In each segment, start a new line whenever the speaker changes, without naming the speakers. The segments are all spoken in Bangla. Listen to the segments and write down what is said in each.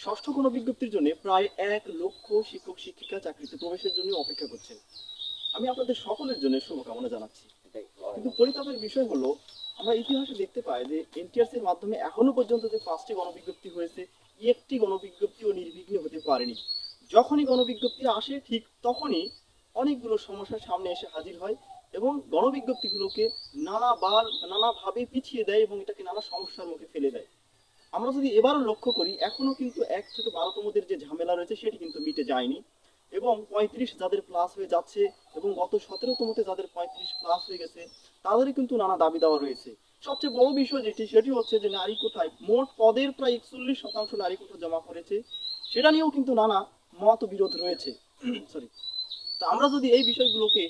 ষষ্ঠ গণবিজ্ঞপ্তির জন্য প্রায় 1 লক্ষ শিক্ষক শিক্ষিকা চাকরিতে প্রবেশের জন্য অপেক্ষা করছেন। আমি আপনাদের সকলের জন্য শুভকামনা জানাচ্ছি। কিন্তু পরিতাপের বিষয় হলো, আমরা ইতিহাসে দেখতে পাই যে এনটিআরসি এর মাধ্যমে এখনো পর্যন্ত যে 5টি গণবিজ্ঞপ্তি হয়েছে, একটি গণবিজ্ঞপ্তিও নির্বিঘ্নে হতে পারেনি। যখনই গণবিজ্ঞপ্তি আসে ঠিক তখনই অনেকগুলো সমস্যার সামনে এসে হাজির হয় এবং গণবিজ্ঞপ্তিগুলোকে নানাভাবে পিছিয়ে দেয় এবং এটাকে নানা সমস্যার মুখে ফেলে দেয়। আমরা যদি এবারও লক্ষ্য করি, এখনো কিন্তু 1 থেকে 12তমদের যে ঝামেলা রয়েছে সেটি কিন্তু মিটে যায়নি এবং 35 যাদের প্লাস হয়ে যাচ্ছে এবং গত 17তমতে যাদের 35 প্লাস হয়ে গেছে তাদেরই কিন্তু নানা দাবি দেওয়া রয়েছে। সবচেয়ে বড় বিষয় সেটি হচ্ছে যে নারী কোটায় মোট পদের প্রায় 41% নারী কোটা জমা করেছে, সেটা নিয়েও কিন্তু নানা মত বিরোধ রয়েছে। সরি। তো আমরা যদি এই বিষয়গুলোকে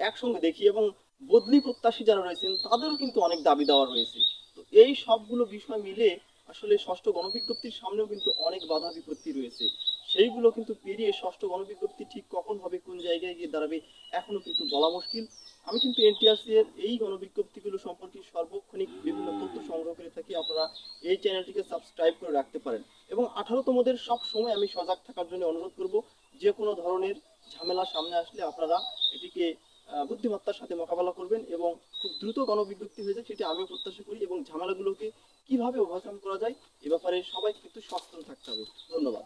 একসঙ্গে দেখি এবং বদলি প্রত্যাশী যারা রয়েছেন তাদেরও কিন্তু অনেক দাবি দেওয়া রয়েছে। তো এই সবগুলো বিষয় মিলে আসলে ষষ্ঠ গণবিজ্ঞপ্তির সামনেও কিন্তু অনেক বাধা বিপত্তি রয়েছে। সেইগুলো কিন্তু পেরিয়ে ষষ্ঠ গণবিজ্ঞপ্তি ঠিক কখন হবে, কোন জায়গায় গিয়ে দাঁড়াবে, এখনো কিন্তু বলা মুশকিল। আমি কিন্তু এনটিআরসি এর এই গণবিজ্ঞপ্তিগুলো সম্পর্কে সার্বক্ষণিক বিভিন্ন তথ্য সংগ্রহ করে থাকি। আপনারা এই চ্যানেলটিকে সাবস্ক্রাইব করে রাখতে পারেন এবং 18তমদের সব সময় আমি সজাগ থাকার জন্য অনুরোধ করব। যে কোনো ধরনের ঝামেলা সামনে আসলে আপনারা এটিকে বুদ্ধিমত্তার সাথে মোকাবেলা করবেন এবং খুব দ্রুত গণবিজ্ঞপ্তি হয়ে যায় সেটি আমিও প্রত্যাশা করি এবং ঝামেলাগুলোকে কিভাবে ওভারকাম করা যায় এ ব্যাপারে সবাই কিন্তু সচেতন থাকতে হবে। ধন্যবাদ।